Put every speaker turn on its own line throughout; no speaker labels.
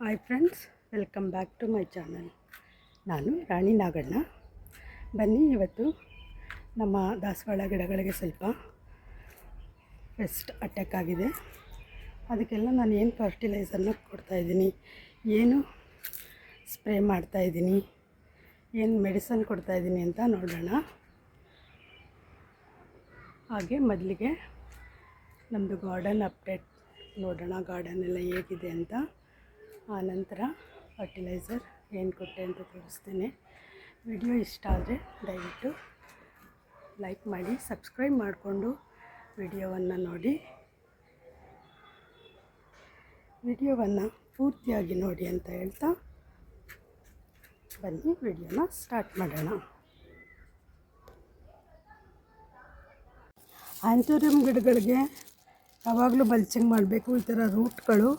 Hi friends, welcome back to my channel. ನಾನು ರಾಣಿ ನಾಗಣ್ಣ. ಬನ್ನಿ, ಇವತ್ತು ನಮ್ಮ ದಾಸವಾಳ ಗಿಡಗಳಿಗೆ ಸ್ವಲ್ಪ ಪೆಸ್ಟ್ ಅಟ್ಯಾಕ್ ಆಗಿದೆ. ಅದಕ್ಕೆಲ್ಲ ನಾನು ಏನು ಫರ್ಟಿಲೈಸರ್ನ ಕೊಡ್ತಾಯಿದ್ದೀನಿ, ಏನು ಸ್ಪ್ರೇ ಮಾಡ್ತಾಯಿದ್ದೀನಿ, ಏನು ಮೆಡಿಸನ್ ಕೊಡ್ತಾಯಿದ್ದೀನಿ ಅಂತ ನೋಡೋಣ. ಹಾಗೆ ಮೊದಲಿಗೆ ನಮ್ಮದು ಗಾರ್ಡನ್ ಅಪ್ಡೇಟ್ ನೋಡೋಣ, ಗಾರ್ಡನ್ ಎಲ್ಲ ಹೇಗಿದೆ ಅಂತ. ಆನಂತರ ಫರ್ಟಿಲೈಸರ್ ಏನು ಕೊಟ್ಟೆ ಅಂತ ತೋರಿಸ್ತೇನೆ. ವಿಡಿಯೋ ಇಷ್ಟ ಆದರೆ ದಯವಿಟ್ಟು ಲೈಕ್ ಮಾಡಿ, ಸಬ್ಸ್ಕ್ರೈಬ್ ಮಾಡಿಕೊಂಡು ವಿಡಿಯೋವನ್ನು ನೋಡಿ. ವಿಡಿಯೋವನ್ನು ಪೂರ್ತಿಯಾಗಿ ನೋಡಿ ಅಂತ ಹೇಳ್ತಾ ಬನ್ನಿ ವಿಡಿಯೋನ ಸ್ಟಾರ್ಟ್ ಮಾಡೋಣ. ಆ್ಯಂಥೋರಿಯಂ ಗಿಡಗಳಿಗೆ ಯಾವಾಗಲೂ ಮಲ್ಚಿಂಗ್ ಮಾಡಬೇಕು. ಈ ಥರ ರೂಟ್ಗಳು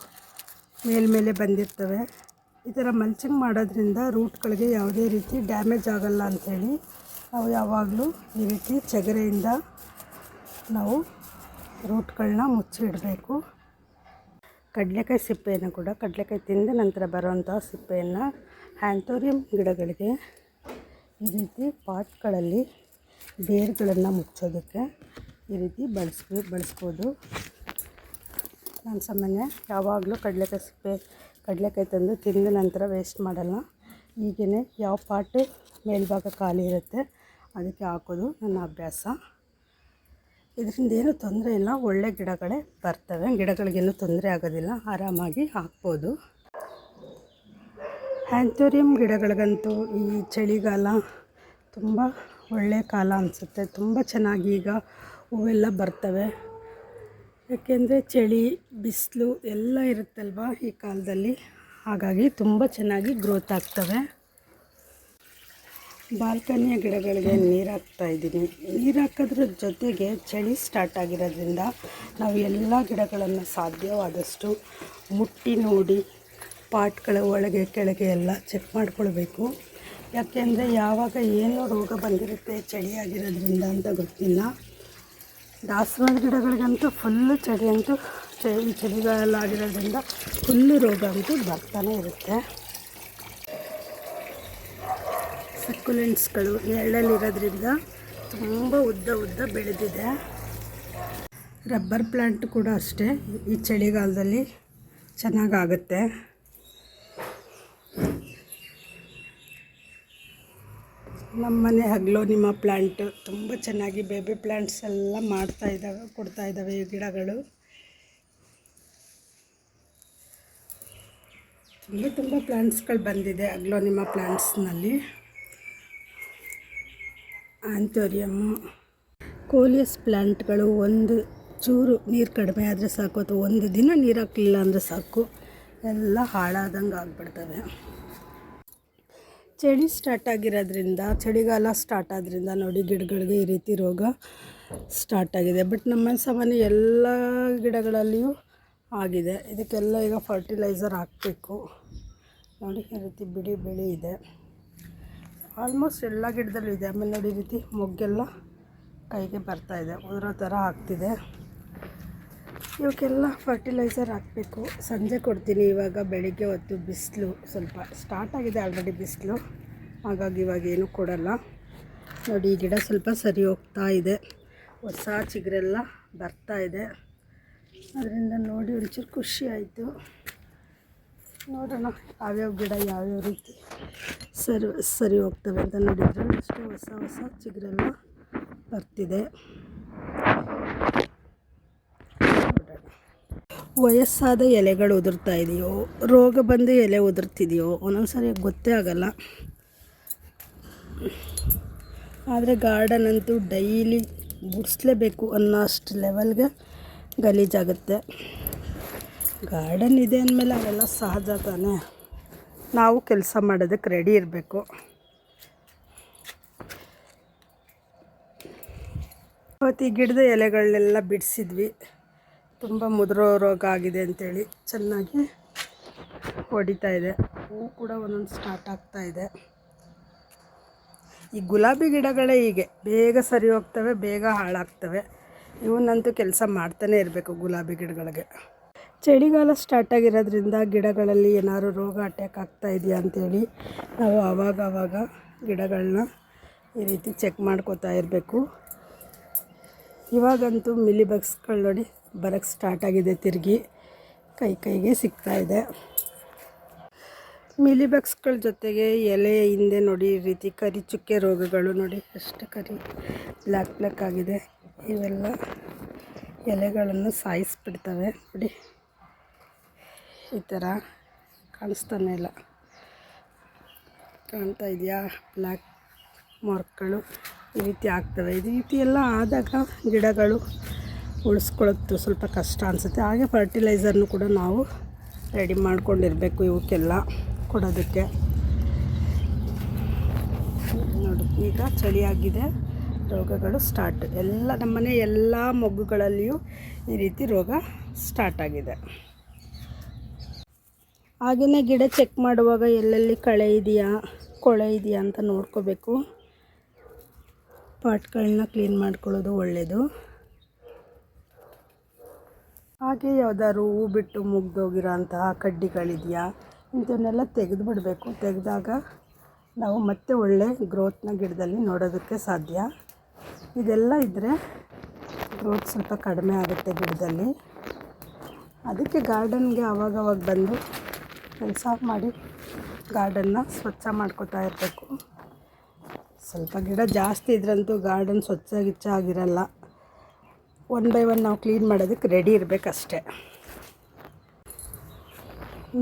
ಮೇಲ್ಮೇಲೆ ಬಂದಿರ್ತವೆ. ಈ ಥರ ಮಲ್ಚಿಂಗ್ ಮಾಡೋದ್ರಿಂದ ರೂಟ್ಗಳಿಗೆ ಯಾವುದೇ ರೀತಿ ಡ್ಯಾಮೇಜ್ ಆಗೋಲ್ಲ ಅಂಥೇಳಿ ನಾವು ಯಾವಾಗಲೂ ಈ ರೀತಿ ಚಗರೆಯಿಂದ ನಾವು ರೂಟ್ಗಳನ್ನ ಮುಚ್ಚಿಡಬೇಕು. ಕಡಲೆಕಾಯಿ ಸಿಪ್ಪೆಯನ್ನು ಕೂಡ, ಕಡಲೆಕಾಯಿ ತಿಂದ ನಂತರ ಬರುವಂಥ ಸಿಪ್ಪೆಯನ್ನು ಆ್ಯಂಥೋರಿಯಂ ಗಿಡಗಳಿಗೆ ಈ ರೀತಿ ಪಾಟ್ಗಳಲ್ಲಿ ಬೇರುಗಳನ್ನು ಮುಚ್ಚೋದಕ್ಕೆ ಈ ರೀತಿ ಬಳಸ್ಬೋದು. ನಾನು ಸಾಮಾನ್ಯ ಯಾವಾಗಲೂ ಕಡಲೆಕಾಯಿ ತಂದು ತಿಂದ ನಂತರ ವೇಸ್ಟ್ ಮಾಡಲ್ಲ. ಹೀಗೇ ಯಾವ ಪಾಟು ಮೇಲ್ಭಾಗ ಖಾಲಿ ಇರುತ್ತೆ ಅದಕ್ಕೆ ಹಾಕೋದು ನನ್ನ ಅಭ್ಯಾಸ. ಇದರಿಂದ ಏನೂ ತೊಂದರೆ ಇಲ್ಲ, ಒಳ್ಳೆ ಗಿಡಗಳೇ ಬರ್ತವೆ. ಗಿಡಗಳಿಗೇನು ತೊಂದರೆ ಆಗೋದಿಲ್ಲ, ಆರಾಮಾಗಿ ಹಾಕ್ಬೋದು. ಆ್ಯಂಥೋರಿಯಂ ಗಿಡಗಳಿಗಂತೂ ಈ ಚಳಿಗಾಲ ತುಂಬ ಒಳ್ಳೆಯ ಕಾಲ ಅನಿಸುತ್ತೆ. ತುಂಬ ಚೆನ್ನಾಗಿ ಈಗ ಹೂವೆಲ್ಲ ಬರ್ತವೆ. ಯಾಕೆಂದರೆ ಚಳಿ, ಬಿಸಿಲು ಎಲ್ಲ ಇರುತ್ತಲ್ವ ಈ ಕಾಲದಲ್ಲಿ, ಹಾಗಾಗಿ ತುಂಬ ಚೆನ್ನಾಗಿ ಗ್ರೋತ್ ಆಗ್ತವೆ. ಬಾಲ್ಕನಿಯ ಗಿಡಗಳಿಗೆ ನೀರು ಹಾಕ್ತಾಯಿದ್ದೀನಿ. ನೀರು ಹಾಕೋದ್ರ ಜೊತೆಗೆ ಚಳಿ ಸ್ಟಾರ್ಟ್ ಆಗಿರೋದ್ರಿಂದ ನಾವು ಎಲ್ಲ ಗಿಡಗಳನ್ನು ಸಾಧ್ಯವಾದಷ್ಟು ಮುಟ್ಟಿ ನೋಡಿ ಪಾಟ್ಗಳ ಒಳಗೆ ಕೆಳಗೆ ಎಲ್ಲ ಚೆಕ್ ಮಾಡ್ಕೊಳ್ಬೇಕು. ಯಾಕೆಂದರೆ ಯಾವಾಗ ಏನು ರೋಗ ಬಂದಿರುತ್ತೆ ಚಳಿ ಆಗಿರೋದ್ರಿಂದ ಅಂತ ಗೊತ್ತಿಲ್ಲ. ದಾಸವಾಳ ಗಿಡಗಳಿಗಂತೂ ಫುಲ್ಲು ಚಳಿ ಅಂತೂ ಚಳಿಗಾಲ ಆಗಿರೋದ್ರಿಂದ ಫುಲ್ಲು ರೋಗ ಅಂತೂ ಬರ್ತಾನೆ ಇರುತ್ತೆ. ಸಕ್ಯುಲೆಂಟ್ಸ್ಗಳು ನೆರಳಲ್ಲಿರೋದ್ರಿಂದ ತುಂಬ ಉದ್ದ ಬೆಳೆದಿದೆ. ರಬ್ಬರ್ ಪ್ಲ್ಯಾಂಟ್ ಕೂಡ ಅಷ್ಟೇ ಈ ಚಳಿಗಾಲದಲ್ಲಿ ಚೆನ್ನಾಗಾಗುತ್ತೆ. ನಮ್ಮನೆ ಅಗ್ಲೋನಿಮಾ ಪ್ಲ್ಯಾಂಟ್ ತುಂಬ ಚೆನ್ನಾಗಿ ಬೇಬಿ ಪ್ಲ್ಯಾಂಟ್ಸ್ ಎಲ್ಲ ಕೊಡ್ತಾ ಇದ್ದಾವೆ ಈ ಗಿಡಗಳು. ತುಂಬ ಪ್ಲ್ಯಾಂಟ್ಸ್ಗಳು ಬಂದಿದೆ ಅಗ್ಲೋನಿಮಾ ಪ್ಲ್ಯಾಂಟ್ಸ್ನಲ್ಲಿ. ಆ್ಯಂಥೋರಿಯಮ್, ಕೋಲಿಯಸ್ ಪ್ಲ್ಯಾಂಟ್ಗಳು ಒಂದು ಚೂರು ನೀರು ಕಡಿಮೆ ಆದರೆ ಸಾಕು, ಅಥವಾ ಒಂದು ದಿನ ನೀರು ಹಾಕಲಿಲ್ಲ ಅಂದರೆ ಸಾಕು, ಎಲ್ಲ ಹಾಳಾದಂಗೆ ಆಗಿಬಿಡ್ತವೆ. ಚಳಿ ಸ್ಟಾರ್ಟ್ ಆಗಿರೋದ್ರಿಂದ, ಚಳಿಗಾಲ ಸ್ಟಾರ್ಟ್ ಆದ್ರಿಂದ ನೋಡಿ ಗಿಡಗಳಿಗೆ ಈ ರೀತಿ ರೋಗ ಸ್ಟಾರ್ಟ್ ಆಗಿದೆ. ಬಟ್ ನಮ್ಮ ಸಾಮಾನ್ಯ ಎಲ್ಲ ಗಿಡಗಳಲ್ಲಿಯೂ ಆಗಿದೆ. ಇದಕ್ಕೆಲ್ಲ ಈಗ ಫರ್ಟಿಲೈಸರ್ ಹಾಕಬೇಕು. ನೋಡಿ ಈ ರೀತಿ ಬಿಳಿ ಇದೆ, ಆಲ್ಮೋಸ್ಟ್ ಎಲ್ಲ ಗಿಡದಲ್ಲೂ ಇದೆ. ಆಮೇಲೆ ನೋಡಿ ಈ ರೀತಿ ಮೊಗ್ಗೆಲ್ಲ ಕೈಗೆ ಬರ್ತಾಯಿದೆ, ಉದುರೋ ಥರ ಆಗ್ತಿದೆ. ಇವಕ್ಕೆಲ್ಲ ಫರ್ಟಿಲೈಸರ್ ಹಾಕಬೇಕು. ಸಂಜೆ ಕೊಡ್ತೀನಿ. ಇವಾಗ ಬೆಳಿಗ್ಗೆ ಹೊತ್ತು ಬಿಸಿಲು ಸ್ವಲ್ಪ ಸ್ಟಾರ್ಟ್ ಆಗಿದೆ ಆಲ್ರೆಡಿ ಬಿಸಿಲು, ಹಾಗಾಗಿ ಇವಾಗ ಏನೂ ಕೊಡಲ್ಲ. ನೋಡಿ ಈ ಗಿಡ ಸ್ವಲ್ಪ ಸರಿ ಹೋಗ್ತಾ ಇದೆ, ಹೊಸ ಚಿಗುರೆಲ್ಲ ಬರ್ತಾ ಇದೆ. ಅದರಿಂದ ನೋಡಿ ಒಂಚೂರು ಖುಷಿ ಆಯಿತು. ನೋಡೋಣ ಯಾವ್ಯಾವ ಗಿಡ ಯಾವ್ಯಾವ ರೀತಿ ಸರಿ ಹೋಗ್ತವೆ ಅಂತ. ನೋಡಿದ್ರೆ ಅಷ್ಟೇ ಹೊಸ ಚಿಗುರೆಲ್ಲ ಬರ್ತಿದೆ. ವಯಸ್ಸಾದ ಎಲೆಗಳು ಉದುರ್ತಾ ಇದೆಯೋ, ರೋಗ ಬಂದು ಎಲೆ ಉದುರ್ತಿದೆಯೋ ಒಂದೊಂದು ಸರಿ ಗೊತ್ತೇ ಆಗಲ್ಲ. ಆದರೆ ಗಾರ್ಡನ್ ಅಂತೂ ಡೈಲಿ ಗುಡಿಸ್ಲೇಬೇಕು ಅನ್ನೋ ಅಷ್ಟು ಲೆವೆಲ್ಗೆ ಗಲೀಜಾಗುತ್ತೆ. ಗಾರ್ಡನ್ ಇದೆ ಅಂದಮೇಲೆ ಅವೆಲ್ಲ ಸಹಜ ತಾನೇ, ನಾವು ಕೆಲಸ ಮಾಡೋದಕ್ಕೆ ರೆಡಿ ಇರಬೇಕು. ಅವತ್ತು ಈ ಗಿಡದ ಎಲೆಗಳನ್ನೆಲ್ಲ ಬಿಡಿಸಿದ್ವಿ. ತುಂಬ ಮುದುರೋ ರೋಗ ಆಗಿದೆ ಅಂಥೇಳಿ ಚೆನ್ನಾಗಿ ಹೊಡಿತಾ ಇದೆ. ಹೂವು ಕೂಡ ಒಂದೊಂದು ಸ್ಟಾರ್ಟ್ ಆಗ್ತಾ ಇದೆ. ಈ ಗುಲಾಬಿ ಗಿಡಗಳೇ ಹೀಗೆ ಬೇಗ ಸರಿ ಹೋಗ್ತವೆ, ಬೇಗ ಹಾಳಾಗ್ತವೆ. ಇವನ್ನಂತೂ ಕೆಲಸ ಮಾಡ್ತಾನೆ ಇರಬೇಕು ಗುಲಾಬಿ ಗಿಡಗಳಿಗೆ. ಚಳಿಗಾಲ ಸ್ಟಾರ್ಟ್ ಆಗಿರೋದ್ರಿಂದ ಗಿಡಗಳಲ್ಲಿ ಏನಾದ್ರು ರೋಗ ಅಟ್ಯಾಕ್ ಆಗ್ತಾ ಇದೆಯಾ ಅಂಥೇಳಿ ನಾವು ಆವಾಗ ಗಿಡಗಳನ್ನ ಈ ರೀತಿ ಚೆಕ್ ಮಾಡ್ಕೋತಾ ಇರಬೇಕು. ಇವಾಗಂತೂ ಮಿಲಿ ಬಗ್ಸ್ಗಳು ನೋಡಿ ಬರೋಕ್ಕೆ ಸ್ಟಾರ್ಟ್ ಆಗಿದೆ, ತಿರುಗಿ ಕೈಗೆ ಸಿಗ್ತಾ ಇದೆ. ಮಿಲಿ ಬಗ್ಸ್ಗಳ ಜೊತೆಗೆ ಎಲೆ ಹಿಂದೆ ನೋಡಿ ಈ ರೀತಿ ಕರಿ ಚುಕ್ಕೆ ರೋಗಗಳು ನೋಡಿ ಎಷ್ಟು ಕರಿ ಬ್ಲ್ಯಾಕ್ ಆಗಿದೆ. ಇವೆಲ್ಲ ಎಲೆಗಳನ್ನು ಸಾಯಿಸ್ಬಿಡ್ತವೆ ನೋಡಿ, ಈ ಥರ ಕಾಣಿಸ್ತಾನೆ ಇಲ್ಲ, ಕಾಣ್ತಾ ಇದೆಯಾ? ಬ್ಲ್ಯಾಕ್ ಮಾರ್ಕ್ಗಳು ಈ ರೀತಿ ಆಗ್ತವೆ. ಈ ರೀತಿ ಎಲ್ಲ ಆದಾಗ ಗಿಡಗಳು ಉಳಿಸ್ಕೊಳ್ಳೋದು ಸ್ವಲ್ಪ ಕಷ್ಟ ಅನಿಸುತ್ತೆ. ಹಾಗೆ ಫರ್ಟಿಲೈಸರ್ನು ಕೂಡ ನಾವು ರೆಡಿ ಮಾಡ್ಕೊಂಡಿರಬೇಕು ಇವಕ್ಕೆಲ್ಲ ಕೊಡೋದಕ್ಕೆ. ನೋಡಿ ಈಗ ಚಳಿಯಾಗಿದೆ, ರೋಗಗಳು ಸ್ಟಾರ್ಟ್. ಎಲ್ಲ ನಮ್ಮನೆ ಎಲ್ಲ ಮೊಗ್ಗುಗಳಲ್ಲಿಯೂ ಈ ರೀತಿ ರೋಗ ಸ್ಟಾರ್ಟ್ ಆಗಿದೆ. ಹಾಗೆಯೇ ಗಿಡ ಚೆಕ್ ಮಾಡುವಾಗ ಎಲ್ಲೆಲ್ಲಿ ಕಳೆ ಇದೆಯಾ ಕೊಳೆ ಇದೆಯಾ ಅಂತ ನೋಡ್ಕೋಬೇಕು. ಪಾಟ್ಗಳನ್ನ ಕ್ಲೀನ್ ಮಾಡ್ಕೊಳ್ಳೋದು ಒಳ್ಳೆಯದು. ಹಾಗೆ ಯಾವುದಾದ್ರು ಹೂ ಬಿಟ್ಟು ಮುಗ್ದೋಗಿರೋ ಅಂತಹ ಕಡ್ಡಿಗಳಿದೆಯಾ ಇಂಥವನ್ನೆಲ್ಲ ತೆಗೆದು ಬಿಡಬೇಕು. ತೆಗೆದಾಗ ನಾವು ಮತ್ತೆ ಒಳ್ಳೆ ಗ್ರೋತ್ನ ಗಿಡದಲ್ಲಿ ನೋಡೋದಕ್ಕೆ ಸಾಧ್ಯ. ಇದೆಲ್ಲ ಇದ್ದರೆ ಗ್ರೋತ್ ಸ್ವಲ್ಪ ಕಡಿಮೆ ಆಗುತ್ತೆ ಗಿಡದಲ್ಲಿ. ಅದಕ್ಕೆ ಗಾರ್ಡನ್ಗೆ ಆವಾಗವಾಗ ಬಂದು ಕೆಲಸ ಮಾಡಿ ಗಾರ್ಡನ್ನ ಸ್ವಚ್ಛ ಮಾಡ್ಕೋತಾ ಇರಬೇಕು. ಸ್ವಲ್ಪ ಗಿಡ ಜಾಸ್ತಿ ಇದ್ರಂತೂ ಗಾರ್ಡನ್ ಸ್ವಚ್ಛ ಆಗಿರಲ್ಲ. 1 by 1 ನಾವು ಕ್ಲೀನ್ ಮಾಡೋದಕ್ಕೆ ರೆಡಿ ಇರಬೇಕಷ್ಟೆ.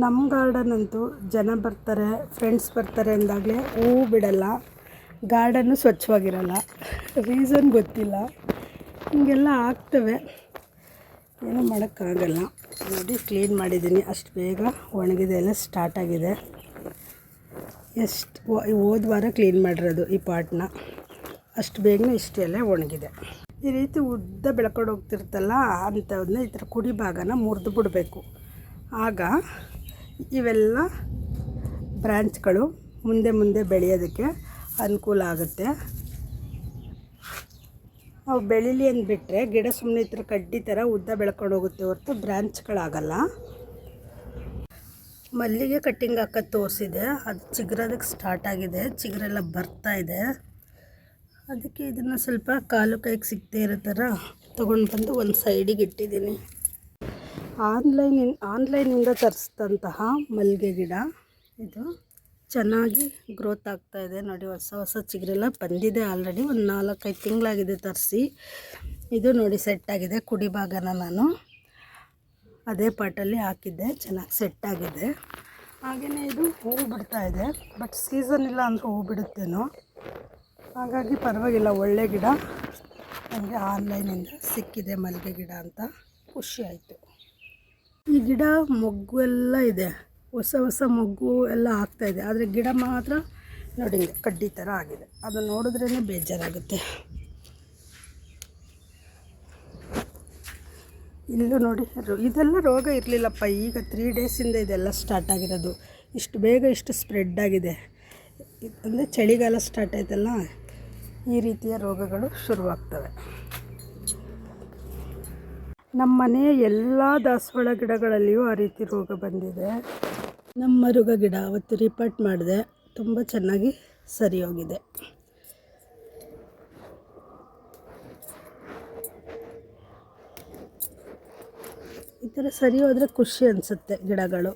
ನಮ್ಮ ಗಾರ್ಡನ್ ಅಂತೂ ಜನ ಬರ್ತಾರೆ, ಫ್ರೆಂಡ್ಸ್ ಬರ್ತಾರೆ ಅಂದಾಗಲೇ ಹೂವು ಬಿಡಲ್ಲ, ಗಾರ್ಡನ್ನು ಸ್ವಚ್ಛವಾಗಿರಲ್ಲ. ರೀಸನ್ ಗೊತ್ತಿಲ್ಲ, ಹಿಂಗೆಲ್ಲ ಆಗ್ತವೆ, ಏನೂ ಮಾಡೋಕ್ಕಾಗಲ್ಲ. ನೋಡಿ ಕ್ಲೀನ್ ಮಾಡಿದ್ದೀನಿ, ಅಷ್ಟು ಬೇಗ ಒಣಗಿದೆ, ಎಲ್ಲ ಸ್ಟಾರ್ಟ್ ಆಗಿದೆ. ಹೋದ ವಾರ ಕ್ಲೀನ್ ಮಾಡಿರೋದು ಈ ಪಾಟ್ನ, ಅಷ್ಟು ಬೇಗನೆ ಇಷ್ಟೆಲ್ಲ ಒಣಗಿದೆ. ಈ ರೀತಿ ಉದ್ದ ಬೆಳ್ಕೊಂಡು ಹೋಗ್ತಿರ್ತಲ್ಲ ಅಂಥವನ್ನ ಈ ಥರ ಕುಡಿ ಭಾಗನ ಮುರಿದು ಬಿಡಬೇಕು. ಆಗ ಇವೆಲ್ಲ ಬ್ರ್ಯಾಂಚ್ಗಳು ಮುಂದೆ ಬೆಳೆಯೋದಕ್ಕೆ ಅನುಕೂಲ ಆಗುತ್ತೆ. ಅವು ಬೆಳೀಲಿ ಅಂದ್ಬಿಟ್ರೆ ಗಿಡ ಸುಮ್ಮನೆ ಈ ಥರ ಕಡ್ಡಿ ಥರ ಉದ್ದ ಬೆಳ್ಕೊಂಡು ಹೋಗುತ್ತೆ ಹೊರತು ಬ್ರ್ಯಾಂಚ್ಗಳಾಗಲ್ಲ. ಮಲ್ಲಿಗೆ ಕಟ್ಟಿಂಗ್ ಹಾಕೋದು ತೋರಿಸಿದೆ, ಅದು ಚಿಗುರೋದಕ್ಕೆ ಸ್ಟಾರ್ಟ್ ಆಗಿದೆ, ಚಿಗುರೆಲ್ಲ ಬರ್ತಾ ಇದೆ. ಅದಕ್ಕೆ ಇದನ್ನು ಸ್ವಲ್ಪ ಕಾಲು ಕೈಗೆ ಸಿಗದೇ ಇರೋ ಥರ ತೊಗೊಂಡು ಬಂದು ಒಂದು ಸೈಡಿಗೆ ಇಟ್ಟಿದ್ದೀನಿ. ಆನ್ಲೈನಿಂದ ತರಿಸಿದಂತಹ ಮಲ್ಲಿಗೆ ಗಿಡ ಇದು ಚೆನ್ನಾಗಿ ಗ್ರೋತ್ ಆಗ್ತಾಯಿದೆ ನೋಡಿ. ಹೊಸ ಚಿಗುರೆಲ್ಲ ಬಂದಿದೆ ಆಲ್ರೆಡಿ. ಒಂದು 4-5 ತಿಂಗಳಾಗಿದೆ ತರಿಸಿ. ಇದು ನೋಡಿ ಸೆಟ್ ಆಗಿದೆ. ಕುಡಿ ಭಾಗನ ನಾನು ಅದೇ ಪಾಟಲ್ಲಿ ಹಾಕಿದ್ದೆ, ಚೆನ್ನಾಗಿ ಸೆಟ್ ಆಗಿದೆ. ಹಾಗೆಯೇ ಇದು ಹೂವು ಬಿಡ್ತಾ ಇದೆ, ಬಟ್ ಸೀಸನ್ ಇಲ್ಲ ಅಂದರೆ ಹೂವು ಬಿಡುತ್ತೇನೋ, ಹಾಗಾಗಿ ಪರವಾಗಿಲ್ಲ. ಒಳ್ಳೆ ಗಿಡ ನನಗೆ ಆನ್ಲೈನಿಂದ ಸಿಕ್ಕಿದೆ ಮಲ್ಲಿಗೆ ಗಿಡ ಅಂತ ಖುಷಿ ಆಯಿತು. ಈ ಗಿಡ ಮೊಗ್ಗು ಎಲ್ಲ ಇದೆ, ಹೊಸ ಮೊಗ್ಗು ಎಲ್ಲ ಆಗ್ತಾಯಿದೆ, ಆದರೆ ಗಿಡ ಮಾತ್ರ ನೋಡಿ ಕಡ್ಡಿ ಥರ ಆಗಿದೆ. ಅದು ನೋಡಿದ್ರೇ ಬೇಜಾರಾಗುತ್ತೆ. ಇಲ್ಲೂ ನೋಡಿ, ಇದೆಲ್ಲ ರೋಗ ಇರಲಿಲ್ಲಪ್ಪ, ಈಗ 3 ಡೇಸಿಂದ ಇದೆಲ್ಲ ಸ್ಟಾರ್ಟ್ ಆಗಿರೋದು. ಇಷ್ಟು ಬೇಗ ಇಷ್ಟು ಸ್ಪ್ರೆಡ್ ಆಗಿದೆ ಅಂದರೆ ಚಳಿಗಾಲ ಸ್ಟಾರ್ಟ್ ಆಯ್ತಲ್ಲ, ಈ ರೀತಿಯ ರೋಗಗಳು ಶುರುವಾಗ್ತವೆ. ನಮ್ಮ ಮನೆಯ ಎಲ್ಲ ದಾಸವಾಳ ಗಿಡಗಳಲ್ಲಿಯೂ ಆ ರೀತಿ ರೋಗ ಬಂದಿದೆ. ನಮ್ಮ ಮರುಗ ಗಿಡ ಅವತ್ತು ರಿಪೋರ್ಟ್ ಮಾಡಿದೆ, ತುಂಬ ಚೆನ್ನಾಗಿ ಸರಿ ಹೋಗಿದೆ. ಈ ಥರ ಸರಿ ಹೋದರೆ ಖುಷಿ ಅನಿಸುತ್ತೆ. ಗಿಡಗಳು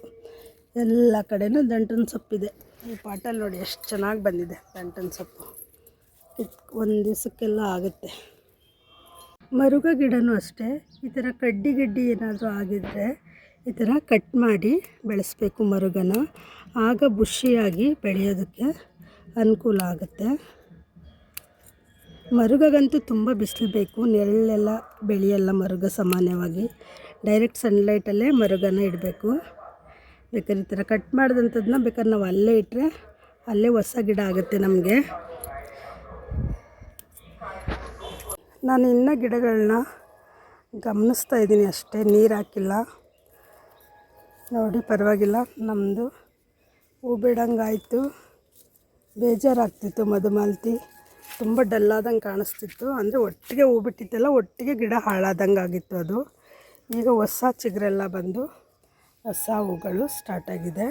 ಎಲ್ಲ ಕಡೆನೂ ದಂಟಿನ ಸೊಪ್ಪಿದೆ. ಈ ಪಾಟಲ್ಲಿ ನೋಡಿ ಎಷ್ಟು ಚೆನ್ನಾಗಿ ಬಂದಿದೆ ದಂಟಿನ ಸೊಪ್ಪು, ಒಂದು ದಿವಸಕ್ಕೆಲ್ಲ ಆಗುತ್ತೆ. ಮರುಗ ಗಿಡನೂ ಅಷ್ಟೇ, ಈ ಥರ ಕಡ್ಡಿ ಏನಾದರೂ ಆಗಿದ್ದರೆ ಈ ಥರ ಕಟ್ ಮಾಡಿ ಬೆಳೆಸಬೇಕು ಮರುಗನ, ಆಗ ಬುಷಿಯಾಗಿ ಬೆಳೆಯೋದಕ್ಕೆ ಅನುಕೂಲ ಆಗುತ್ತೆ. ಮರುಗಗಂತೂ ತುಂಬ ಬಿಸಿಲು ಬೇಕು, ನೆರಳೆಲ್ಲ ಬೆಳೆಯಲ್ಲ ಮರುಗ ಸಾಮಾನ್ಯವಾಗಿ. ಡೈರೆಕ್ಟ್ ಸನ್ಲೈಟಲ್ಲೇ ಮರುಗನ ಇಡಬೇಕು. ಬೇಕಾದ್ರೆ ಈ ಥರ ಕಟ್ ಮಾಡಿದಂಥದ್ದನ್ನ ಬೇಕಾದ್ರೆ ನಾವು ಅಲ್ಲೇ ಇಟ್ಟರೆ ಅಲ್ಲೇ ಹೊಸ ಗಿಡ ಆಗುತ್ತೆ ನಮಗೆ. ನಾನು ಇನ್ನೂ ಗಿಡಗಳನ್ನ ಗಮನಿಸ್ತಾ ಇದ್ದೀನಿ ಅಷ್ಟೇ, ನೀರು ಹಾಕಿಲ್ಲ. ನೋಡಿ ಪರವಾಗಿಲ್ಲ, ನಮ್ಮದು ಹೂ ಬಿಡಂಗಾಯಿತು. ಬೇಜಾರಾಗ್ತಿತ್ತು, ಮಧುಮಾಲತಿ ತುಂಬ ಡಲ್ಲಾದಂಗೆ ಕಾಣಿಸ್ತಿತ್ತು. ಅಂದರೆ ಒಟ್ಟಿಗೆ ಹೂ ಬಿಟ್ಟಿತ್ತಲ್ಲ, ಒಟ್ಟಿಗೆ ಗಿಡ ಹಾಳಾದಂಗೆ ಆಗಿತ್ತು. ಅದು ಈಗ ಹೊಸ ಚಿಗುರೆಲ್ಲ ಬಂದು ಹೊಸ ಹೂಗಳು ಸ್ಟಾರ್ಟ್ ಆಗಿದೆ.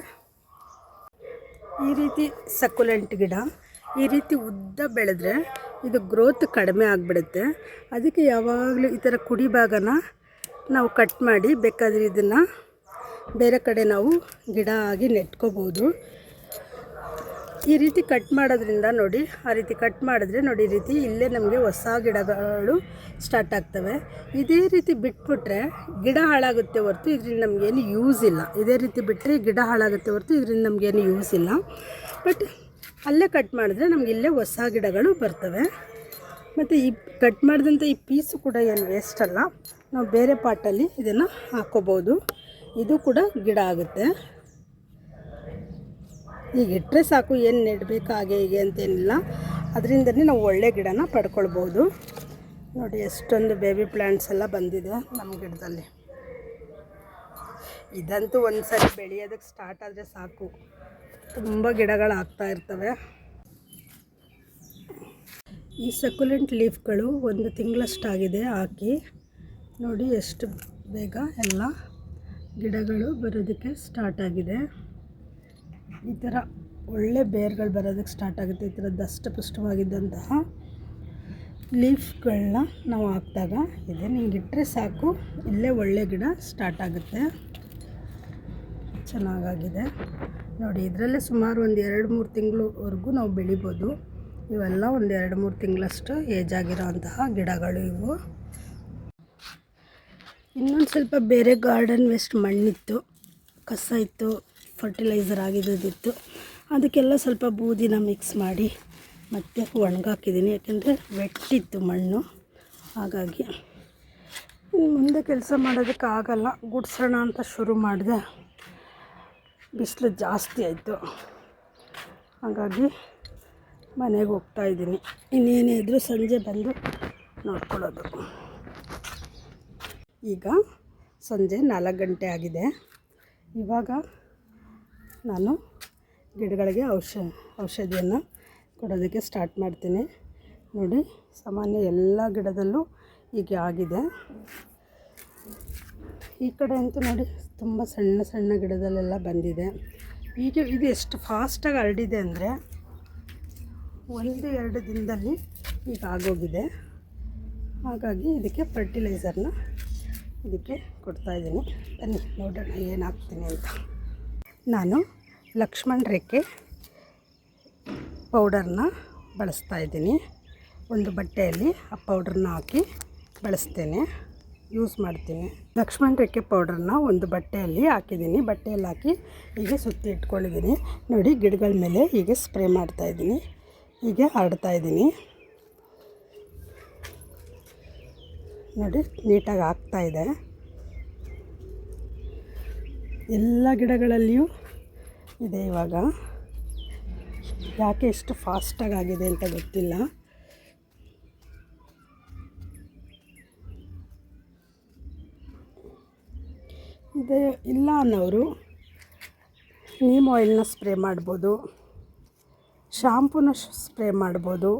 ಈ ರೀತಿ ಸಕ್ಯುಲೆಂಟ್ ಗಿಡ ಈ ರೀತಿ ಉದ್ದ ಬೆಳೆದ್ರೆ ಇದು ಗ್ರೋತ್ ಕಡಿಮೆ ಆಗಿಬಿಡುತ್ತೆ. ಅದಕ್ಕೆ ಯಾವಾಗಲೂ ಈ ಥರ ಕುಡಿ ಭಾಗನ ನಾವು ಕಟ್ ಮಾಡಿ ಬೇಕಾದರೆ ಇದನ್ನು ಬೇರೆ ಕಡೆ ನಾವು ಗಿಡ ಆಗಿ ನೆಟ್ಕೋಬೋದು. ಈ ರೀತಿ ಕಟ್ ಮಾಡೋದ್ರಿಂದ ನೋಡಿ, ಆ ರೀತಿ ಕಟ್ ಮಾಡಿದ್ರೆ ನೋಡಿ, ಈ ರೀತಿ ಇಲ್ಲೇ ನಮಗೆ ಹೊಸ ಗಿಡಗಳು ಸ್ಟಾರ್ಟ್ ಆಗ್ತವೆ. ಇದೇ ರೀತಿ ಬಿಟ್ಬಿಟ್ರೆ ಗಿಡ ಹಾಳಾಗುತ್ತೆ ಹೊರತು ಇದರಿಂದ ನಮಗೇನು ಯೂಸ್ ಇಲ್ಲ. ಇದೇ ರೀತಿ ಬಿಟ್ಟರೆ ಗಿಡ ಹಾಳಾಗುತ್ತೆ ಹೊರತು ಇದರಿಂದ ನಮಗೇನು ಯೂಸ್ ಇಲ್ಲ. ಬಟ್ ಅಲ್ಲೇ ಕಟ್ ಮಾಡಿದ್ರೆ ನಮ್ಗೆ ಇಲ್ಲೇ ಹೊಸ ಗಿಡಗಳು ಬರ್ತವೆ. ಮತ್ತು ಈ ಕಟ್ ಮಾಡಿದಂಥ ಈ ಪೀಸು ಕೂಡ ಏನು ವೇಸ್ಟ್ ಅಲ್ಲ, ನಾವು ಬೇರೆ ಪಾಟಲ್ಲಿ ಇದನ್ನು ಹಾಕ್ಕೋಬೋದು. ಇದು ಕೂಡ ಗಿಡ ಆಗುತ್ತೆ. ಈಗ ಇಟ್ಟರೆ ಸಾಕು, ಏನು ನೆಡಬೇಕು ಹಾಗೆ ಹೀಗೆ ಅಂತೇನಿಲ್ಲ. ಅದರಿಂದನೇ ನಾವು ಒಳ್ಳೆ ಗಿಡನ ಪಡ್ಕೊಳ್ಬೋದು. ನೋಡಿ ಎಷ್ಟೊಂದು ಬೇಬಿ ಪ್ಲ್ಯಾಂಟ್ಸ್ ಎಲ್ಲ ಬಂದಿದೆ ನಮ್ಮ ಗಿಡದಲ್ಲಿ. ಇದಂತೂ ಒಂದು ಸರಿ ಬೆಳೆಯೋದಕ್ಕೆ ಸ್ಟಾರ್ಟ್ ಆದರೆ ಸಾಕು, ತುಂಬ ಗಿಡಗಳು ಆಗ್ತಾ ಇರ್ತವೆ. ಈ ಸಕ್ಯುಲೆಂಟ್ ಲೀಫ್ಗಳು 1 ತಿಂಗಳಷ್ಟಾಗಿದೆ ಹಾಕಿ. ನೋಡಿ ಎಷ್ಟು ಬೇಗ ಎಲ್ಲ ಗಿಡಗಳು ಬರೋದಕ್ಕೆ ಸ್ಟಾರ್ಟ್ ಆಗಿದೆ. ಈ ಥರ ಒಳ್ಳೆ ಬೇರ್ಗಳು ಬರೋದಕ್ಕೆ ಸ್ಟಾರ್ಟ್ ಆಗುತ್ತೆ. ಈ ಥರ ದಷ್ಟಪುಷ್ಟವಾಗಿದ್ದಂತಹ ಲೀಫ್ಗಳನ್ನ ನಾವು ಹಾಕಿದಾಗ ಇದೆ ನಿಂಗೆ ಇಟ್ಟರೆ ಸಾಕು, ಇಲ್ಲೇ ಒಳ್ಳೆ ಗಿಡ ಸ್ಟಾರ್ಟ್ ಆಗುತ್ತೆ. ಚೆನ್ನಾಗಾಗಿದೆ ನೋಡಿ. ಇದರಲ್ಲೇ ಸುಮಾರು ಒಂದು 2-3 ತಿಂಗಳವರೆಗೂ ನಾವು ಬೆಳಿಬೋದು. ಇವೆಲ್ಲ ಒಂದು 2-3 ತಿಂಗಳಷ್ಟು ಏಜ್ ಆಗಿರೋ ಅಂತಹ ಗಿಡಗಳು ಇವು. ಇನ್ನೊಂದು ಸ್ವಲ್ಪ ಬೇರೆ ಗಾರ್ಡನ್ ವೇಸ್ಟ್ ಮಣ್ಣಿತ್ತು, ಕಸ ಇತ್ತು, ಫರ್ಟಿಲೈಸರ್ ಆಗಿದ್ದದಿತ್ತು. ಅದಕ್ಕೆಲ್ಲ ಸ್ವಲ್ಪ ಬೂದಿನ ಮಿಕ್ಸ್ ಮಾಡಿ ಮತ್ತೆ ಒಣಗಾಕಿದ್ದೀನಿ. ಯಾಕೆಂದರೆ ವೆಟ್ಟಿತ್ತು ಮಣ್ಣು, ಹಾಗಾಗಿ ಮುಂದೆ ಕೆಲಸ ಮಾಡೋದಕ್ಕೆ ಆಗಲ್ಲ. ಗುಡ್ಸೋಣ ಅಂತ ಶುರು ಮಾಡಿದೆ, ಬಿಸಿಲು ಜಾಸ್ತಿ ಆಯಿತು. ಹಾಗಾಗಿ ಮನೆಗೆ ಹೋಗ್ತಾಯಿದ್ದೀನಿ. ಇನ್ನೇನೇ ಇದ್ದರೂ ಸಂಜೆ ಬಂದು ನೋಡ್ಕೊಳ್ಳೋದು. ಈಗ ಸಂಜೆ 4 ಗಂಟೆ ಆಗಿದೆ. ಇವಾಗ ನಾನು ಗಿಡಗಳಿಗೆ ಔಷಧಿಯನ್ನು ಕೊಡೋದಕ್ಕೆ ಸ್ಟಾರ್ಟ್ ಮಾಡ್ತೀನಿ. ನೋಡಿ, ಸಾಮಾನ್ಯ ಎಲ್ಲ ಗಿಡದಲ್ಲೂ ಹೀಗೆ ಆಗಿದೆ. ಈ ಕಡೆ ಅಂತೂ ನೋಡಿ ತುಂಬ ಸಣ್ಣ ಸಣ್ಣ ಗಿಡದಲ್ಲೆಲ್ಲ ಬಂದಿದೆ. ಈಗ ಇದು ಎಷ್ಟು ಫಾಸ್ಟಾಗಿ ಹರಡಿದೆ ಅಂದರೆ 1-2 ದಿನದಲ್ಲಿ ಈಗ ಆಗೋಗಿದೆ. ಹಾಗಾಗಿ ಇದಕ್ಕೆ ಫರ್ಟಿಲೈಸರ್ನ ಇದಕ್ಕೆ ಕೊಡ್ತಾಯಿದ್ದೀನಿ. ಬನ್ನಿ ನೋಡೋಣ ಏನು ಹಾಕ್ತೀನಿ ಅಂತ. ನಾನು ಲಕ್ಷ್ಮಣ ರೇಖೆ ಪೌಡರ್ನ ಬಳಸ್ತಾಯಿದ್ದೀನಿ. ಒಂದು ಬಟ್ಟೆಯಲ್ಲಿ ಆ ಪೌಡ್ರನ್ನ ಹಾಕಿ ಬಳಸ್ತೇನೆ, ಯೂಸ್ ಮಾಡ್ತೀನಿ. ಲಕ್ಷ್ಮಣ ರೇಖೆ ಪೌಡ್ರನ್ನ ಒಂದು ಬಟ್ಟೆಯಲ್ಲಿ ಹಾಕಿದ್ದೀನಿ. ಬಟ್ಟೆಯಲ್ಲಿ ಹಾಕಿ ಹೀಗೆ ಸುತ್ತಿ ಇಟ್ಕೊಂಡಿದ್ದೀನಿ. ನೋಡಿ, ಗಿಡಗಳ ಮೇಲೆ ಹೀಗೆ ಸ್ಪ್ರೇ ಮಾಡ್ತಾಯಿದ್ದೀನಿ, ಹೀಗೆ ಹರಡ್ತಾಯಿದ್ದೀನಿ. ನೋಡಿ, ನೀಟಾಗಿ ಆಗ್ತಾಯಿದೆ. ಎಲ್ಲ ಗಿಡಗಳಲ್ಲಿಯೂ ಇದೆ. ಇವಾಗ ಯಾಕೆ ಎಷ್ಟು ಫಾಸ್ಟಾಗಿ ಆಗಿದೆ ಅಂತ ಗೊತ್ತಿಲ್ಲ. ಇದೆ ಇಲ್ಲ ಅನ್ನೋರು ನೀಮ್ ಆಯಿಲ್ನ ಸ್ಪ್ರೇ ಮಾಡ್ಬೋದು, ಶಾಂಪೂನ ಸ್ಪ್ರೇ ಮಾಡ್ಬೋದು,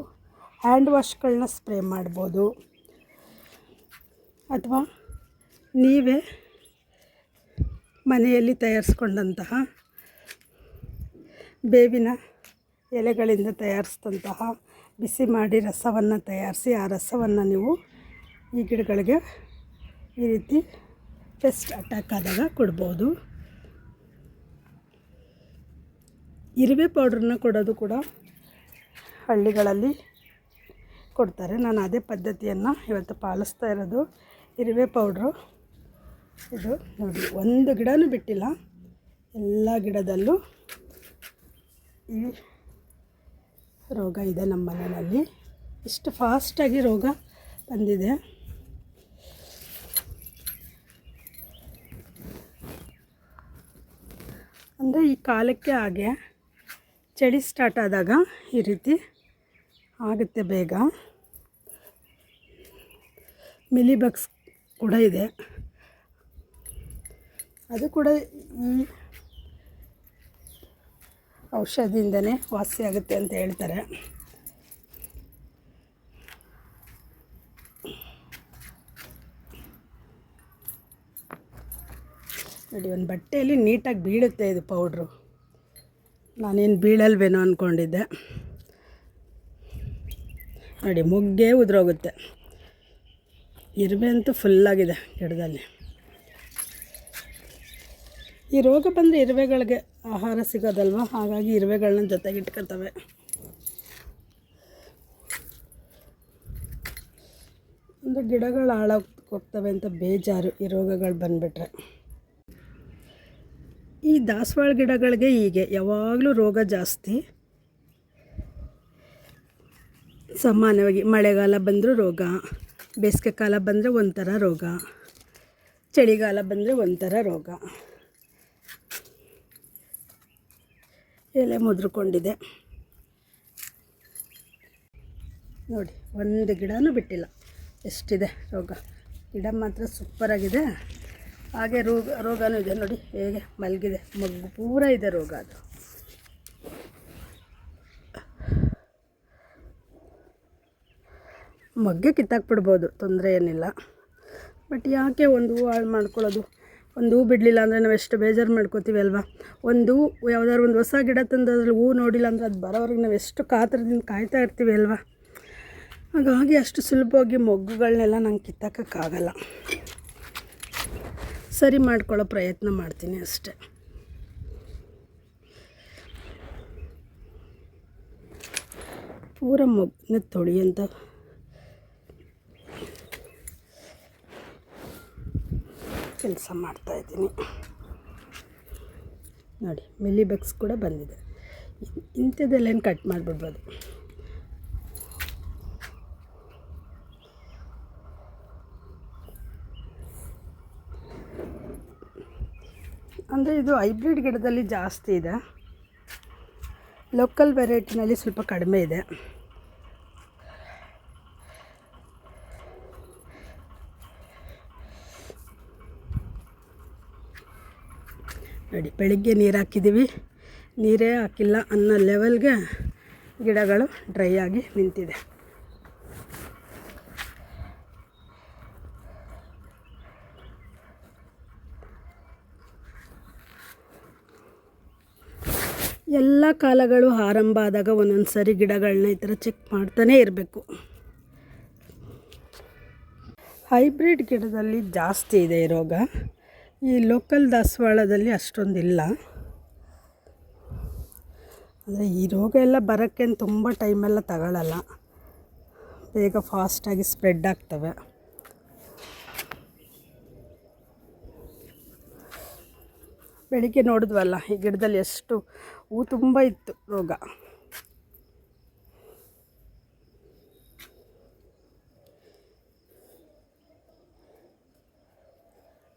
ಹ್ಯಾಂಡ್ ವಾಶ್ಗಳನ್ನ ಸ್ಪ್ರೇ ಮಾಡ್ಬೋದು, ಅಥವಾ ನೀವೇ ಮನೆಯಲ್ಲಿ ತಯಾರಿಸ್ಕೊಂಡಂತಹ ಬೇವಿನ ಎಲೆಗಳಿಂದ ತಯಾರಿಸಿದಂತಹ ಬಿಸಿ ಮಾಡಿ ರಸವನ್ನು ತಯಾರಿಸಿ ಆ ರಸವನ್ನು ನೀವು ಈ ಗಿಡಗಳಿಗೆ ಈ ರೀತಿ ಪೆಸ್ಟ್ ಅಟ್ಯಾಕ್ ಆದಾಗ ಕೊಡ್ಬೋದು. ಇರುವೆ ಪೌಡ್ರನ್ನ ಕೊಡೋದು ಕೂಡ ಹಳ್ಳಿಗಳಲ್ಲಿ ಕೊಡ್ತಾರೆ. ನಾನು ಅದೇ ಪದ್ಧತಿಯನ್ನು ಇವತ್ತು ಪಾಲಿಸ್ತಾ ಇರೋದು. ಇರುವೆ ಪೌಡ್ರು ಇದು ನೋಡಿ, ಒಂದು ಗಿಡನೂ ಬಿಟ್ಟಿಲ್ಲ, ಎಲ್ಲ ಗಿಡದಲ್ಲೂ ಈ ರೋಗ ಇದೆ ನಮ್ಮ ಮನೆಯಲ್ಲಿ. ಇಷ್ಟು ಫಾಸ್ಟಾಗಿ ರೋಗ ಬಂದಿದೆ. ಅಂದರೆ ಈ ಕಾಲಕ್ಕೆ ಹಾಗೆ ಚಳಿ ಸ್ಟಾರ್ಟ್ ಆದಾಗ ಈ ರೀತಿ ಆಗುತ್ತೆ ಬೇಗ. ಮಿಲಿಬಗ್ಸ್ ಕೂಡ ಇದೆ, ಅದು ಕೂಡ ಈ ಔಷಧಿಯಿಂದನೇ ವಾಸಿಯಾಗುತ್ತೆ ಅಂತ ಹೇಳ್ತಾರೆ. ನೋಡಿ, ಒಂದು ಬಟ್ಟೆಯಲ್ಲಿ ನೀಟಾಗಿ ಬೀಳುತ್ತೆ ಇದು ಪೌಡ್ರು. ನಾನೇನು ಬೀಳಲ್ವೇನೋ ಅಂದ್ಕೊಂಡಿದ್ದೆ. ನೋಡಿ, ಮೊಗ್ಗೆ ಉದುರೋಗುತ್ತೆ. ಇರುವೆ ಅಂತೂ ಫುಲ್ಲಾಗಿದೆ ಗಿಡದಲ್ಲಿ. ಈ ರೋಗ ಬಂದರೆ ಇರುವೆಗಳಿಗೆ ಆಹಾರ ಸಿಗೋದಲ್ವ, ಹಾಗಾಗಿ ಇರುವೆಗಳನ್ನ ಜೊತೆಗೆ ಇಟ್ಕೊತವೆ. ಅಂದರೆ ಗಿಡಗಳು ಹಾಳಾಗೋಗ್ತವೆ ಅಂತ ಬೇಜಾರು ಈ ರೋಗಗಳು ಬಂದುಬಿಟ್ರೆ. ಈ ದಾಸವಾಳ ಗಿಡಗಳಿಗೆ ಹೀಗೆ ಯಾವಾಗಲೂ ರೋಗ ಜಾಸ್ತಿ. ಸಾಮಾನ್ಯವಾಗಿ ಮಳೆಗಾಲ ಬಂದರೂ ರೋಗ, ಬೇಸಿಗೆ ಕಾಲ ಬಂದರೆ ಒಂಥರ ರೋಗ, ಚಳಿಗಾಲ ಬಂದರೆ ಒಂಥರ ರೋಗ. ಎಲೆ ಮುದ್ರಕೊಂಡಿದೆ ನೋಡಿ, ಒಂದು ಗಿಡನೂ ಬಿಟ್ಟಿಲ್ಲ. ಎಷ್ಟಿದೆ ರೋಗ. ಗಿಡ ಮಾತ್ರ ಸೂಪರಾಗಿದೆ. ಹಾಗೆ ರೋಗನೂ ಇದೆ ನೋಡಿ, ಹೇಗೆ ಮಲಗಿದೆ. ಮೊಗ್ಗು ಪೂರ ಇದೆ ರೋಗ. ಅದು ಮೊಗ್ಗೆ ಕಿತ್ತಾಕ್ಬಿಡ್ಬೋದು, ತೊಂದರೆ ಏನಿಲ್ಲ. ಬಟ್ ಯಾಕೆ ಒಂದು ಹೂ ಹಾಳು ಮಾಡ್ಕೊಳ್ಳೋದು? ಒಂದು ಹೂ ಬಿಡಲಿಲ್ಲ ಅಂದರೆ ನಾವು ಎಷ್ಟು ಬೇಜಾರು ಮಾಡ್ಕೋತೀವಿ ಅಲ್ವಾ. ಒಂದು ಯಾವುದಾದ್ರು ಒಂದು ಹೊಸ ಗಿಡ ತಂದು ಅದ್ರಲ್ಲಿ ಹೂ ನೋಡಿಲ್ಲ ಅಂದರೆ ಅದು ಬರೋವ್ರಿಗೆ ನಾವು ಎಷ್ಟು ಕಾತರದಿಂದ ಕಾಯ್ತಾ ಇರ್ತೀವಿ ಅಲ್ವಾ. ಹಾಗಾಗಿ ಅಷ್ಟು ಸುಲಭವಾಗಿ ಮೊಗ್ಗುಗಳನ್ನೆಲ್ಲ ನಂಗೆ ಕಿತ್ತಾಕೋಕ್ಕಾಗಲ್ಲ. ಸರಿ ಮಾಡ್ಕೊಳ್ಳೋ ಪ್ರಯತ್ನ ಮಾಡ್ತೀನಿ ಅಷ್ಟೆ. ಪೂರ ಮೊಗ್ಗನ್ನ ತೊಳಿ ಅಂತ ಕೆಲಸ ಮಾಡ್ತಾಯಿದ್ದೀನಿ ನೋಡಿ. ಮಿಲಿ ಬಗ್ಸ್ ಕೂಡ ಬಂದಿದೆ. ಇಂಥದ್ದೆಲ್ಲೇನು ಕಟ್ ಮಾಡಿಬಿಡ್ಬೋದು. ಅಂದರೆ ಇದು ಹೈಬ್ರಿಡ್ ಗಿಡದಲ್ಲಿ ಜಾಸ್ತಿ ಇದೆ, ಲೋಕಲ್ ವೆರೈಟಿನಲ್ಲಿ ಸ್ವಲ್ಪ ಕಡಿಮೆ ಇದೆ. ನೋಡಿ, ಬೆಳಿಗ್ಗೆ ನೀರು ಹಾಕಿದ್ದೀವಿ, ನೀರೇ ಹಾಕಿಲ್ಲ ಅನ್ನೋ ಲೆವೆಲ್ಗೆ ಗಿಡಗಳು ಡ್ರೈ ಆಗಿ ನಿಂತಿದೆ. ಎಲ್ಲ ಕಾಲಗಳು ಆರಂಭ ಆದಾಗ ಒಂದೊಂದು ಸರಿ ಗಿಡಗಳನ್ನ ಈ ಥರ ಚೆಕ್ ಮಾಡ್ತಾನೇ ಇರಬೇಕು. ಹೈಬ್ರಿಡ್ ಗಿಡದಲ್ಲಿ ಜಾಸ್ತಿ ಇದೆ ಈ ರೋಗ. ಈ ಲೋಕಲ್ ದಾಸವಾಳದಲ್ಲಿ ಅಷ್ಟೊಂದಿಲ್ಲ. ಅಂದರೆ ಈ ರೋಗ ಎಲ್ಲ ಬರೋಕ್ಕೆ ತುಂಬ ಟೈಮೆಲ್ಲ ತಗೊಳ್ಳಲ್ಲ, ಬೇಗ ಫಾಸ್ಟಾಗಿ ಸ್ಪ್ರೆಡ್ ಆಗ್ತವೆ. ಬೆಳಿಗ್ಗೆ ನೋಡಿದ್ವಲ್ಲ, ಈ ಗಿಡದಲ್ಲಿ ಎಷ್ಟು ಹೂ ತುಂಬ ಇತ್ತು ರೋಗ.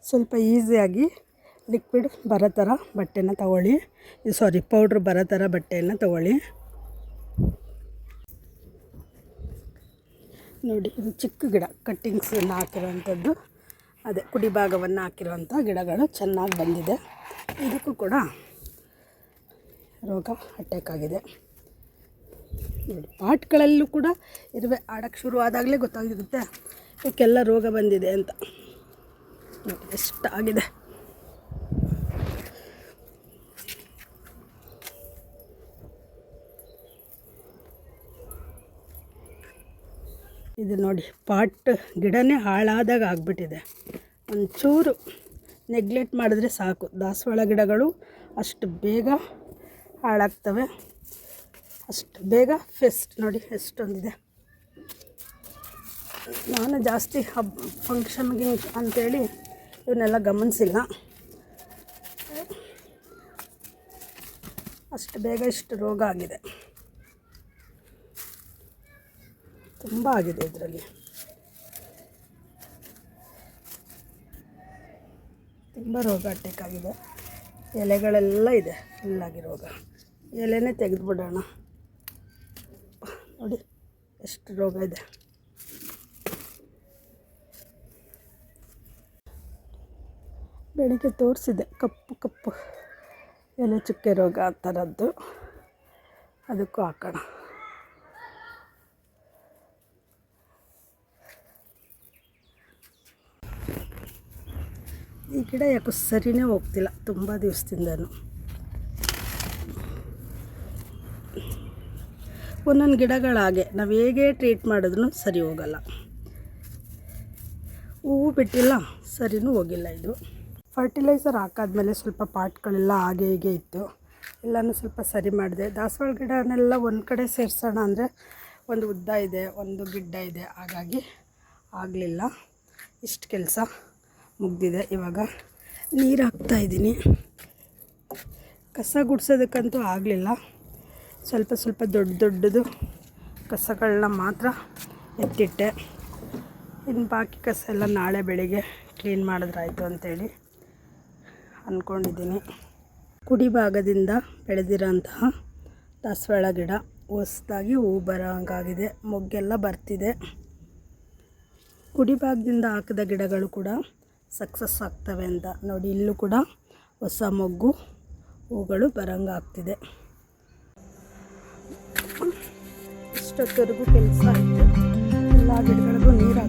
ಸ್ವಲ್ಪ ಈಸಿಯಾಗಿ ಲಿಕ್ವಿಡ್ ಬರೋ ಥರ ಬಟ್ಟೆನ ತಗೊಳ್ಳಿ, ಪೌಡ್ರ್ ಬರೋ ಥರ ಬಟ್ಟೆಯನ್ನು ತಗೊಳ್ಳಿ. ನೋಡಿ, ಇದು ಚಿಕ್ಕ ಗಿಡ, ಕಟ್ಟಿಂಗ್ಸನ್ನು ಹಾಕಿರೋವಂಥದ್ದು. ಅದೇ ಕುಡಿ ಭಾಗವನ್ನು ಹಾಕಿರುವಂಥ ಗಿಡಗಳು ಚೆನ್ನಾಗಿ ಬಂದಿದೆ. ಇದಕ್ಕೂ ಕೂಡ ರೋಗ ಅಟ್ಯಾಕ್ ಆಗಿದೆ ನೋಡಿ. ಪಾಟ್ಗಳಲ್ಲೂ ಕೂಡ ಇರುವೆ ಆಡೋಕ್ಕೆ ಶುರು ಆದಾಗಲೇ ಗೊತ್ತಾಗಿರುತ್ತೆ ಇವಕ್ಕೆಲ್ಲ ರೋಗ ಬಂದಿದೆ ಅಂತ. ನೋಡಿ ಎಷ್ಟಾಗಿದೆ. ಇದು ನೋಡಿ, ಪಾಟ್ ಗಿಡನೇ ಹಾಳಾದಾಗ ಆಗಿಬಿಟ್ಟಿದೆ. ಒಂಚೂರು ನೆಗ್ಲೆಕ್ಟ್ ಮಾಡಿದ್ರೆ ಸಾಕು, ದಾಸವಾಳ ಗಿಡಗಳು ಅಷ್ಟು ಬೇಗ ಹಾಳಾಗ್ತವೆ, ಅಷ್ಟು ಬೇಗ ಫೆಸ್ಟ್ ನೋಡಿ ಎಷ್ಟೊಂದಿದೆ. ನಾನು ಜಾಸ್ತಿ ಫಂಕ್ಷನ್ಗೆ ಅಂಥೇಳಿ ಇವನ್ನೆಲ್ಲ ಗಮನಿಸಿಲ್ಲ. ಅಷ್ಟು ಬೇಗ ಇಷ್ಟು ರೋಗ ಆಗಿದೆ, ತುಂಬ ಆಗಿದೆ ಇದರಲ್ಲಿ. ತುಂಬ ರೋಗ ಅಟ್ಯಾಕ್ ಆಗಿದೆ. ಎಲೆಗಳೆಲ್ಲ ಇದೆ ಫುಲ್ಲಾಗಿ ರೋಗ. ಎಲೆನೇ ತೆಗೆದುಬಿಡೋಣ ನೋಡಿ ಎಷ್ಟು ರೋಗ ಇದೆ. ಬೆಳಿಗ್ಗೆ ತೋರಿಸಿದೆ, ಕಪ್ಪು ಕಪ್ಪು ಎಲೆ ಚುಕ್ಕೆ ರೋಗ ಆ ಥರದ್ದು, ಅದಕ್ಕೂ ಹಾಕೋಣ. ಈ ಗಿಡ ಯಾಕೋ ಸರಿನೇ ಹೋಗ್ತಿಲ್ಲ ತುಂಬ ದಿವಸದಿಂದನೂ. ಒಂದೊಂದು ಗಿಡಗಳಾಗೆ ನಾವು ಹೇಗೆ ಟ್ರೀಟ್ ಮಾಡಿದ್ರೂ ಸರಿ ಹೋಗಲ್ಲ. ಹೂವು ಬಿಟ್ಟಿಲ್ಲ, ಸರಿನೂ ಹೋಗಿಲ್ಲ. ಇದು ಫರ್ಟಿಲೈಸರ್ ಹಾಕಾದ್ಮೇಲೆ ಸ್ವಲ್ಪ ಪಾಟ್ಗಳೆಲ್ಲ ಹಾಗೆ ಹೀಗೆ ಇತ್ತು, ಎಲ್ಲನೂ ಸ್ವಲ್ಪ ಸರಿ ಮಾಡಿದೆ. ದಾಸವಾಳ ಗಿಡನೆಲ್ಲ ಒಂದು ಕಡೆ ಸೇರಿಸೋಣ ಅಂದರೆ ಒಂದು ಉದ್ದ ಇದೆ, ಒಂದು ಗಿಡ್ಡ ಇದೆ, ಹಾಗಾಗಿ ಆಗಲಿಲ್ಲ. ಇಷ್ಟು ಕೆಲಸ ಮುಗ್ದಿದೆ. ಇವಾಗ ನೀರು ಹಾಕ್ತಾಯಿದ್ದೀನಿ. ಕಸ ಗುಡಿಸೋದಕ್ಕಂತೂ ಆಗಲಿಲ್ಲ. ಸ್ವಲ್ಪ ಸ್ವಲ್ಪ ದೊಡ್ಡದು ಕಸಗಳನ್ನ ಮಾತ್ರ ಎತ್ತಿಟ್ಟೆ. ಇನ್ನು ಬಾಕಿ ಕಸ ಎಲ್ಲ ನಾಳೆ ಬೆಳಿಗ್ಗೆ ಕ್ಲೀನ್ ಮಾಡಿದ್ರಾಯ್ತು ಅಂಥೇಳಿ ಅಂದ್ಕೊಂಡಿದ್ದೀನಿ. ಕುಡಿ ಭಾಗದಿಂದ ಬೆಳೆದಿರೋಂತಹ ದಾಸವಾಳ ಗಿಡ ಹೊಸದಾಗಿ ಹೂವು ಬರೋ ಹಂಗಾಗಿದೆ, ಮೊಗ್ಗೆಲ್ಲ ಬರ್ತಿದೆ. ಕುಡಿ ಭಾಗದಿಂದ ಹಾಕಿದ ಗಿಡಗಳು ಕೂಡ ಸಕ್ಸಸ್ ಆಗ್ತವೆ ಅಂತ ನೋಡಿ. ಇಲ್ಲೂ ಕೂಡ ಹೊಸ ಮೊಗ್ಗು ಹೂಗಳು ಬರೋಂಗಾಗ್ತಿದೆ. ಇಷ್ಟೊತ್ತವರೆಗೂ ಕೆಲಸ ಆಯಿತು. ಎಲ್ಲ ಗಿಡಗಳಿಗೂ ನೀರು